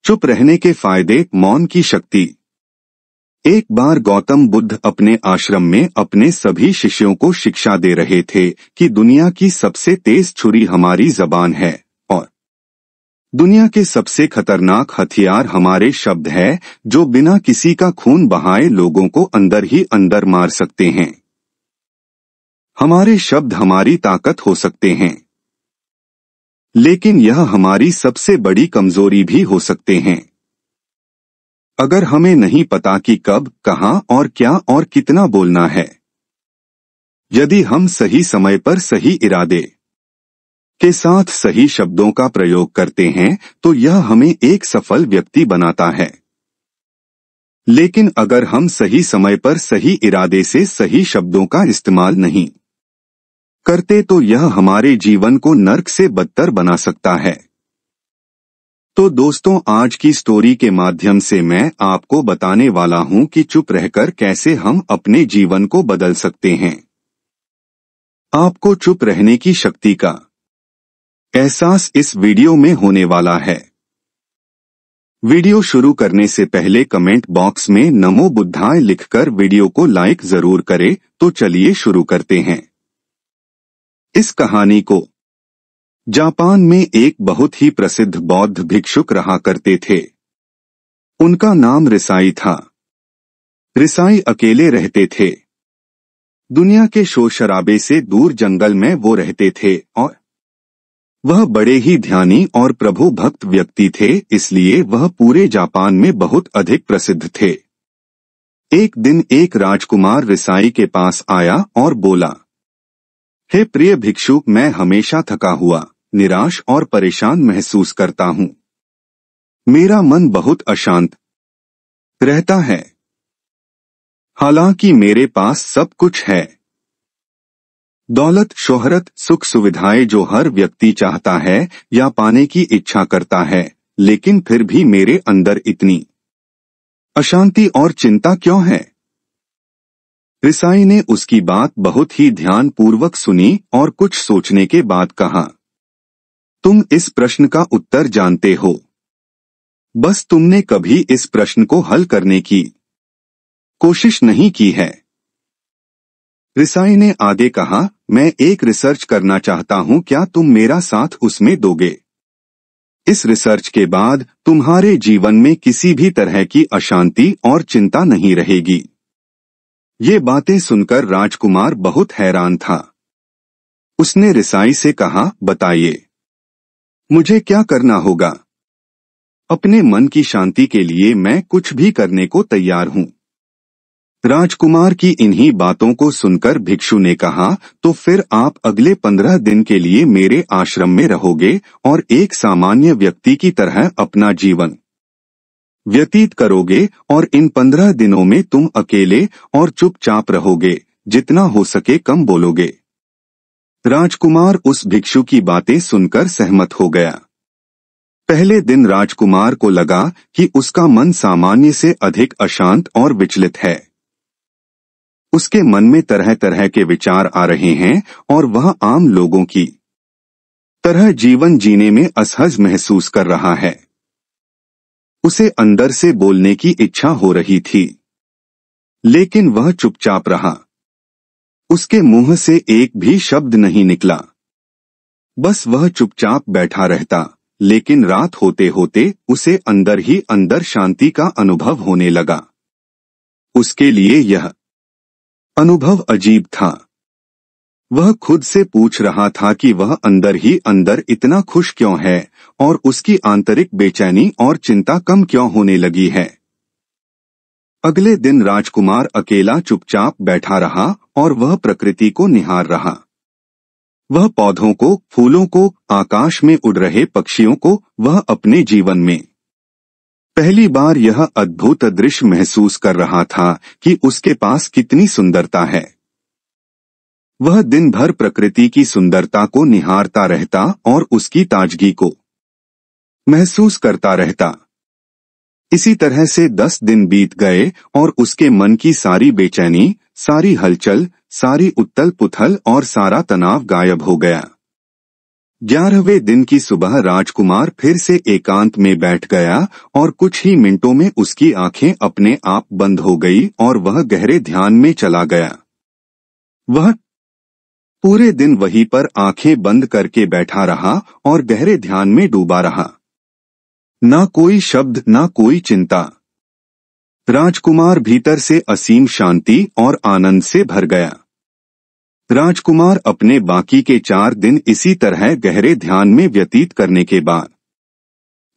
चुप रहने के फायदे, मौन की शक्ति। एक बार गौतम बुद्ध अपने आश्रम में अपने सभी शिष्यों को शिक्षा दे रहे थे कि दुनिया की सबसे तेज छुरी हमारी जबान है और दुनिया के सबसे खतरनाक हथियार हमारे शब्द है, जो बिना किसी का खून बहाए लोगों को अंदर ही अंदर मार सकते हैं। हमारे शब्द हमारी ताकत हो सकते हैं, लेकिन यह हमारी सबसे बड़ी कमजोरी भी हो सकते हैं। अगर हमें नहीं पता कि कब, कहां और क्या और कितना बोलना है, यदि हम सही समय पर सही इरादे के साथ सही शब्दों का प्रयोग करते हैं तो यह हमें एक सफल व्यक्ति बनाता है। लेकिन अगर हम सही समय पर सही इरादे से सही शब्दों का इस्तेमाल नहीं करते तो यह हमारे जीवन को नर्क से बदतर बना सकता है। तो दोस्तों, आज की स्टोरी के माध्यम से मैं आपको बताने वाला हूं कि चुप रहकर कैसे हम अपने जीवन को बदल सकते हैं। आपको चुप रहने की शक्ति का एहसास इस वीडियो में होने वाला है। वीडियो शुरू करने से पहले कमेंट बॉक्स में नमो बुद्धाय लिखकर वीडियो को लाइक जरूर करें। तो चलिए शुरू करते हैं। इस कहानी को जापान में एक बहुत ही प्रसिद्ध बौद्ध भिक्षुक रहा करते थे। उनका नाम रिसाई था। रिसाई अकेले रहते थे। दुनिया के शोर शराबे से दूर जंगल में वो रहते थे और वह बड़े ही ध्यानी और प्रभु भक्त व्यक्ति थे, इसलिए वह पूरे जापान में बहुत अधिक प्रसिद्ध थे। एक दिन एक राजकुमार रिसाई के पास आया और बोला, हे प्रिय भिक्षु, मैं हमेशा थका हुआ, निराश और परेशान महसूस करता हूँ। मेरा मन बहुत अशांत रहता है, हालांकि मेरे पास सब कुछ है। दौलत, शोहरत, सुख सुविधाएं जो हर व्यक्ति चाहता है या पाने की इच्छा करता है, लेकिन फिर भी मेरे अंदर इतनी अशांति और चिंता क्यों है? रिसाई ने उसकी बात बहुत ही ध्यान पूर्वक सुनी और कुछ सोचने के बाद कहा, तुम इस प्रश्न का उत्तर जानते हो, बस तुमने कभी इस प्रश्न को हल करने की कोशिश नहीं की है। रिसाई ने आगे कहा, मैं एक रिसर्च करना चाहता हूं, क्या तुम मेरा साथ उसमें दोगे? इस रिसर्च के बाद तुम्हारे जीवन में किसी भी तरह की अशांति और चिंता नहीं रहेगी। ये बातें सुनकर राजकुमार बहुत हैरान था। उसने रिसाई से कहा, बताइए, मुझे क्या करना होगा? अपने मन की शांति के लिए मैं कुछ भी करने को तैयार हूं। राजकुमार की इन्हीं बातों को सुनकर भिक्षु ने कहा, तो फिर आप अगले 15 दिन के लिए मेरे आश्रम में रहोगे और एक सामान्य व्यक्ति की तरह अपना जीवन व्यतीत करोगे और इन 15 दिनों में तुम अकेले और चुपचाप रहोगे, जितना हो सके कम बोलोगे। राजकुमार उस भिक्षु की बातें सुनकर सहमत हो गया। पहले दिन राजकुमार को लगा कि उसका मन सामान्य से अधिक अशांत और विचलित है। उसके मन में तरह तरह के विचार आ रहे हैं और वह आम लोगों की तरह जीवन जीने में असहज महसूस कर रहा है। उसे अंदर से बोलने की इच्छा हो रही थी, लेकिन वह चुपचाप रहा। उसके मुंह से एक भी शब्द नहीं निकला, बस वह चुपचाप बैठा रहता। लेकिन रात होते होते उसे अंदर ही अंदर शांति का अनुभव होने लगा। उसके लिए यह अनुभव अजीब था। वह खुद से पूछ रहा था कि वह अंदर ही अंदर इतना खुश क्यों है और उसकी आंतरिक बेचैनी और चिंता कम क्यों होने लगी है। अगले दिन राजकुमार अकेला चुपचाप बैठा रहा और वह प्रकृति को निहार रहा। वह पौधों को, फूलों को, आकाश में उड़ रहे पक्षियों को, वह अपने जीवन में पहली बार यह अद्भुत दृश्य महसूस कर रहा था कि उसके पास कितनी सुंदरता है। वह दिन भर प्रकृति की सुंदरता को निहारता रहता और उसकी ताजगी को महसूस करता रहता। इसी तरह से 10 दिन बीत गए और उसके मन की सारी बेचैनी, सारी हलचल, सारी उथल पुथल और सारा तनाव गायब हो गया। 11वें दिन की सुबह राजकुमार फिर से एकांत में बैठ गया और कुछ ही मिनटों में उसकी आंखें अपने आप बंद हो गई और वह गहरे ध्यान में चला गया। वह पूरे दिन वहीं पर आंखें बंद करके बैठा रहा और गहरे ध्यान में डूबा रहा। ना कोई शब्द, ना कोई चिंता। राजकुमार भीतर से असीम शांति और आनंद से भर गया। राजकुमार अपने बाकी के 4 दिन इसी तरह गहरे ध्यान में व्यतीत करने के बाद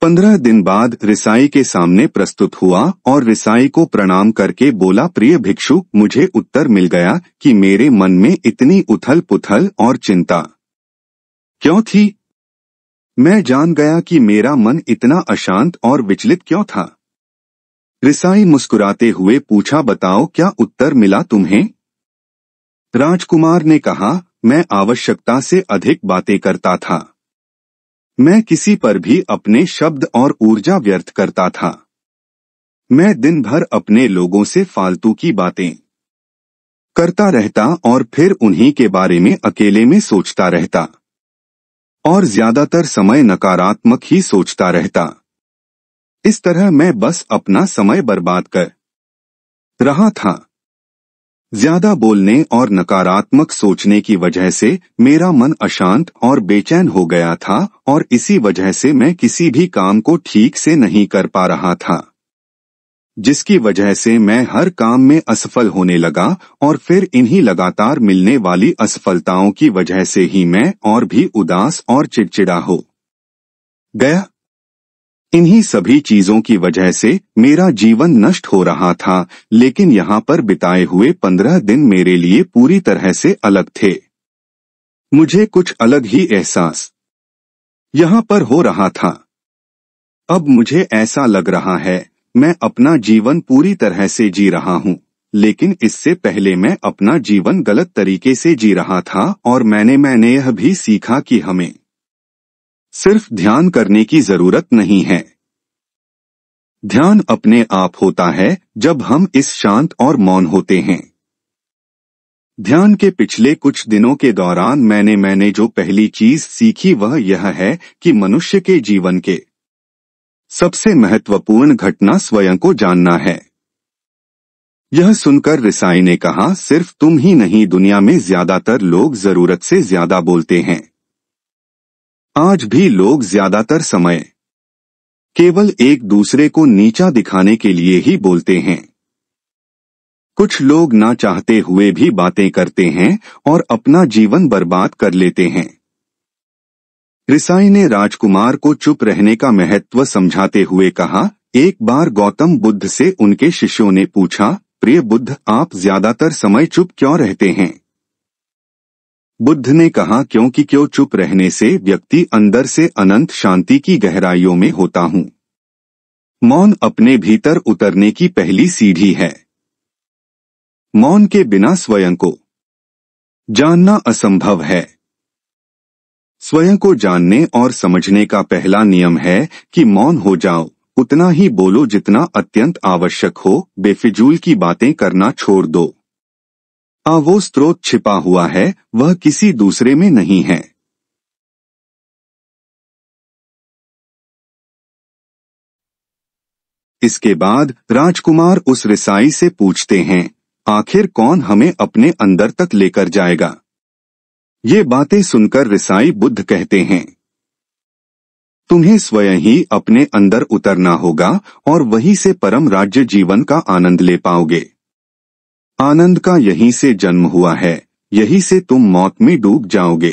15 दिन बाद रिसाई के सामने प्रस्तुत हुआ और रिसाई को प्रणाम करके बोला, प्रिय भिक्षु, मुझे उत्तर मिल गया कि मेरे मन में इतनी उथल पुथल और चिंता क्यों थी। मैं जान गया कि मेरा मन इतना अशांत और विचलित क्यों था। रिसाई मुस्कुराते हुए पूछा, बताओ क्या उत्तर मिला तुम्हें। राजकुमार ने कहा, मैं आवश्यकता से अधिक बातें करता था। मैं किसी पर भी अपने शब्द और ऊर्जा व्यर्थ करता था। मैं दिन भर अपने लोगों से फालतू की बातें करता रहता और फिर उन्हीं के बारे में अकेले में सोचता रहता और ज्यादातर समय नकारात्मक ही सोचता रहता। इस तरह मैं बस अपना समय बर्बाद कर रहा था। ज्यादा बोलने और नकारात्मक सोचने की वजह से मेरा मन अशांत और बेचैन हो गया था और इसी वजह से मैं किसी भी काम को ठीक से नहीं कर पा रहा था, जिसकी वजह से मैं हर काम में असफल होने लगा और फिर इन्हीं लगातार मिलने वाली असफलताओं की वजह से ही मैं और भी उदास और चिड़चिड़ा हो गया। इन्हीं सभी चीजों की वजह से मेरा जीवन नष्ट हो रहा था, लेकिन यहाँ पर बिताए हुए 15 दिन मेरे लिए पूरी तरह से अलग थे। मुझे कुछ अलग ही एहसास यहाँ पर हो रहा था। अब मुझे ऐसा लग रहा है मैं अपना जीवन पूरी तरह से जी रहा हूँ, लेकिन इससे पहले मैं अपना जीवन गलत तरीके से जी रहा था और मैंने यह भी सीखा कि हमें सिर्फ ध्यान करने की जरूरत नहीं है। ध्यान अपने आप होता है जब हम इस शांत और मौन होते हैं। ध्यान के पिछले कुछ दिनों के दौरान मैंने जो पहली चीज सीखी वह यह है कि मनुष्य के जीवन के सबसे महत्वपूर्ण घटना स्वयं को जानना है। यह सुनकर रिसाई ने कहा, सिर्फ तुम ही नहीं, दुनिया में ज्यादातर लोग जरूरत से ज्यादा बोलते हैं। आज भी लोग ज्यादातर समय केवल एक दूसरे को नीचा दिखाने के लिए ही बोलते हैं। कुछ लोग ना चाहते हुए भी बातें करते हैं और अपना जीवन बर्बाद कर लेते हैं। रिसाई ने राजकुमार को चुप रहने का महत्व समझाते हुए कहा, एक बार गौतम बुद्ध से उनके शिष्यों ने पूछा, प्रिय बुद्ध, आप ज्यादातर समय चुप क्यों रहते हैं। बुद्ध ने कहा, क्योंकि चुप रहने से व्यक्ति अंदर से अनंत शांति की गहराइयों में होता हूँ। मौन अपने भीतर उतरने की पहली सीढ़ी है। मौन के बिना स्वयं को जानना असंभव है। स्वयं को जानने और समझने का पहला नियम है कि मौन हो जाओ, उतना ही बोलो जितना अत्यंत आवश्यक हो, बेफिजूल की बातें करना छोड़ दो। वो स्रोत छिपा हुआ है, वह किसी दूसरे में नहीं है। इसके बाद राजकुमार उस रिसाई से पूछते हैं, आखिर कौन हमें अपने अंदर तक लेकर जाएगा। ये बातें सुनकर रिसाई बुद्ध कहते हैं, तुम्हें स्वयं ही अपने अंदर उतरना होगा और वहीं से परम राज्य जीवन का आनंद ले पाओगे। आनंद का यहीं से जन्म हुआ है, यहीं से तुम मौत में डूब जाओगे।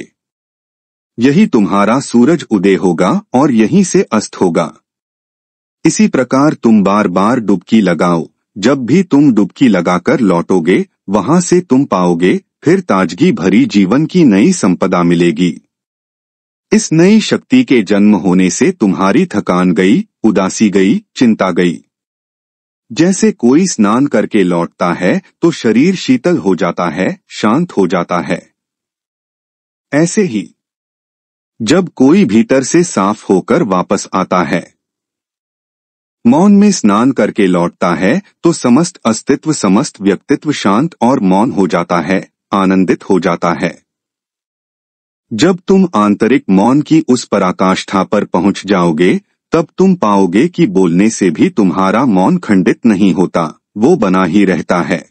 यही तुम्हारा सूरज उदय होगा और यहीं से अस्त होगा। इसी प्रकार तुम बार बार डुबकी लगाओ, जब भी तुम डुबकी लगाकर लौटोगे वहां से तुम पाओगे फिर ताजगी भरी जीवन की नई संपदा मिलेगी। इस नई शक्ति के जन्म होने से तुम्हारी थकान गई, उदासी गई, चिंता गई। जैसे कोई स्नान करके लौटता है तो शरीर शीतल हो जाता है, शांत हो जाता है। ऐसे ही जब कोई भीतर से साफ होकर वापस आता है, मौन में स्नान करके लौटता है तो समस्त अस्तित्व, समस्त व्यक्तित्व शांत और मौन हो जाता है, आनंदित हो जाता है। जब तुम आंतरिक मौन की उस पराकाष्ठा पर पहुंच जाओगे, तब तुम पाओगे कि बोलने से भी तुम्हारा मौन खंडित नहीं होता, वो बना ही रहता है।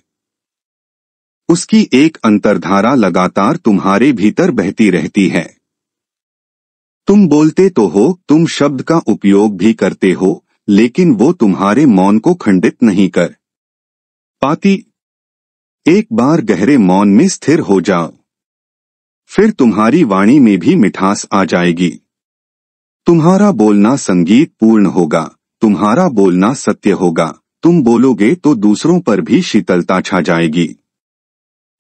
उसकी एक अंतर्धारा लगातार तुम्हारे भीतर बहती रहती है। तुम बोलते तो हो, तुम शब्द का उपयोग भी करते हो, लेकिन वो तुम्हारे मौन को खंडित नहीं कर पाती। एक बार गहरे मौन में स्थिर हो जाओ, फिर तुम्हारी वाणी में भी मिठास आ जाएगी। तुम्हारा बोलना संगीत पूर्ण होगा, तुम्हारा बोलना सत्य होगा। तुम बोलोगे तो दूसरों पर भी शीतलता छा जाएगी।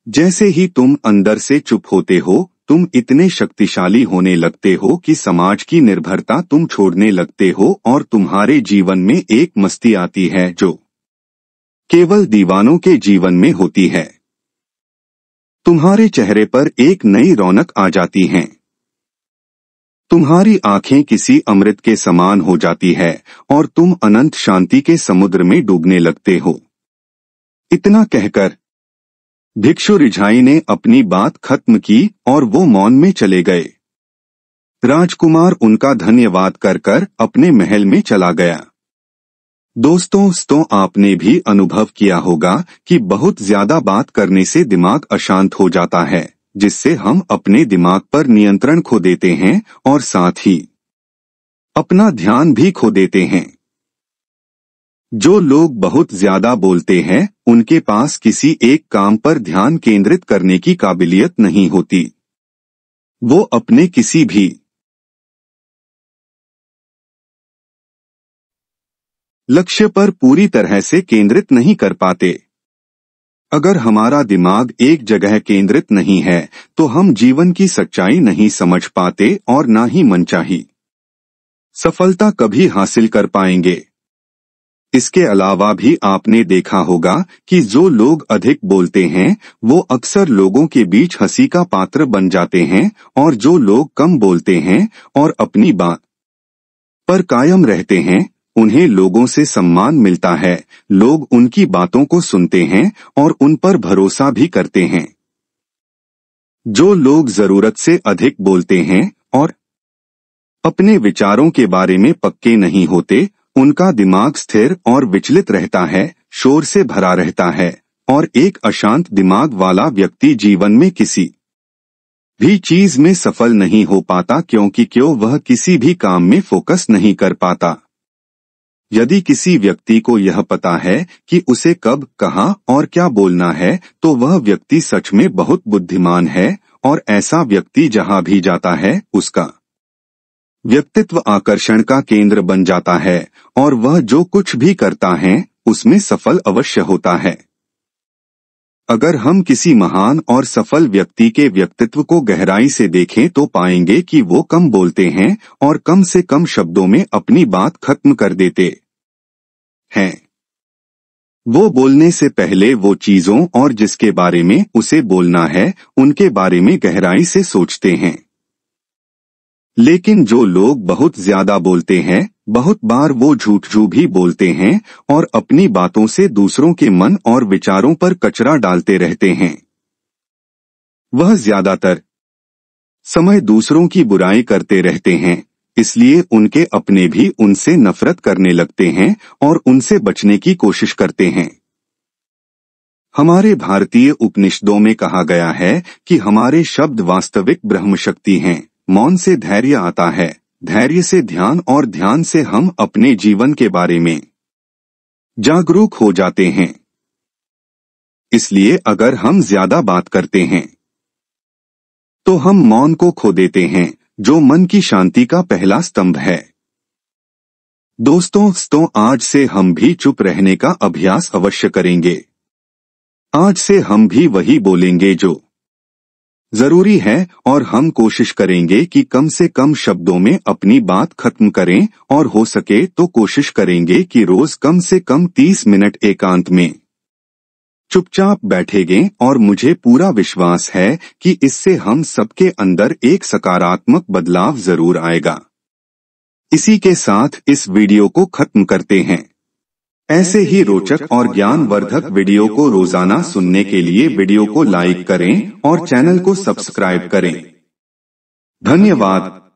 जैसे ही तुम अंदर से चुप होते हो, तुम इतने शक्तिशाली होने लगते हो कि समाज की निर्भरता तुम छोड़ने लगते हो और तुम्हारे जीवन में एक मस्ती आती है जो केवल दीवानों के जीवन में होती है। तुम्हारे चेहरे पर एक नई रौनक आ जाती है। तुम्हारी आंखें किसी अमृत के समान हो जाती है और तुम अनंत शांति के समुद्र में डूबने लगते हो। इतना कहकर भिक्षु रिझाई ने अपनी बात खत्म की और वो मौन में चले गए। राजकुमार उनका धन्यवाद कर अपने महल में चला गया। दोस्तों, आपने भी अनुभव किया होगा कि बहुत ज्यादा बात करने से दिमाग अशांत हो जाता है, जिससे हम अपने दिमाग पर नियंत्रण खो देते हैं और साथ ही अपना ध्यान भी खो देते हैं। जो लोग बहुत ज्यादा बोलते हैं, उनके पास किसी एक काम पर ध्यान केंद्रित करने की काबिलियत नहीं होती। वो अपने किसी भी लक्ष्य पर पूरी तरह से केंद्रित नहीं कर पाते। अगर हमारा दिमाग एक जगह केंद्रित नहीं है, तो हम जीवन की सच्चाई नहीं समझ पाते और ना ही मनचाही सफलता कभी हासिल कर पाएंगे। इसके अलावा भी आपने देखा होगा कि जो लोग अधिक बोलते हैं, वो अक्सर लोगों के बीच हंसी का पात्र बन जाते हैं, और जो लोग कम बोलते हैं और अपनी बात पर कायम रहते हैं, उन्हें लोगों से सम्मान मिलता है। लोग उनकी बातों को सुनते हैं और उन पर भरोसा भी करते हैं। जो लोग जरूरत से अधिक बोलते हैं और अपने विचारों के बारे में पक्के नहीं होते, उनका दिमाग स्थिर और विचलित रहता है, शोर से भरा रहता है, और एक अशांत दिमाग वाला व्यक्ति जीवन में किसी भी चीज में सफल नहीं हो पाता, क्योंकि वह किसी भी काम में फोकस नहीं कर पाता। यदि किसी व्यक्ति को यह पता है कि उसे कब, कहां और क्या बोलना है, तो वह व्यक्ति सच में बहुत बुद्धिमान है, और ऐसा व्यक्ति जहां भी जाता है, उसका व्यक्तित्व आकर्षण का केंद्र बन जाता है, और वह जो कुछ भी करता है उसमें सफल अवश्य होता है। अगर हम किसी महान और सफल व्यक्ति के व्यक्तित्व को गहराई से देखें, तो पाएंगे कि वो कम बोलते हैं और कम से कम शब्दों में अपनी बात खत्म कर देते हैं। वो बोलने से पहले वो चीजों और जिसके बारे में उसे बोलना है, उनके बारे में गहराई से सोचते हैं। लेकिन जो लोग बहुत ज्यादा बोलते हैं, बहुत बार वो झूठ भी बोलते हैं और अपनी बातों से दूसरों के मन और विचारों पर कचरा डालते रहते हैं। वह ज्यादातर समय दूसरों की बुराई करते रहते हैं, इसलिए उनके अपने भी उनसे नफरत करने लगते हैं और उनसे बचने की कोशिश करते हैं। हमारे भारतीय उपनिषदों में कहा गया है कि हमारे शब्द वास्तविक ब्रह्म शक्ति हैं। मौन से धैर्य आता है, धैर्य से ध्यान, और ध्यान से हम अपने जीवन के बारे में जागरूक हो जाते हैं। इसलिए अगर हम ज्यादा बात करते हैं, तो हम मौन को खो देते हैं, जो मन की शांति का पहला स्तंभ है। दोस्तों, आज से हम भी चुप रहने का अभ्यास अवश्य करेंगे। आज से हम भी वही बोलेंगे जो जरूरी है, और हम कोशिश करेंगे कि कम से कम शब्दों में अपनी बात खत्म करें, और हो सके तो कोशिश करेंगे कि रोज कम से कम 30 मिनट एकांत में चुपचाप बैठेंगे, और मुझे पूरा विश्वास है कि इससे हम सबके अंदर एक सकारात्मक बदलाव जरूर आएगा। इसी के साथ इस वीडियो को खत्म करते हैं। ऐसे ही रोचक और ज्ञानवर्धक वीडियो को रोजाना सुनने के लिए वीडियो को लाइक करें और चैनल को सब्सक्राइब करें। धन्यवाद।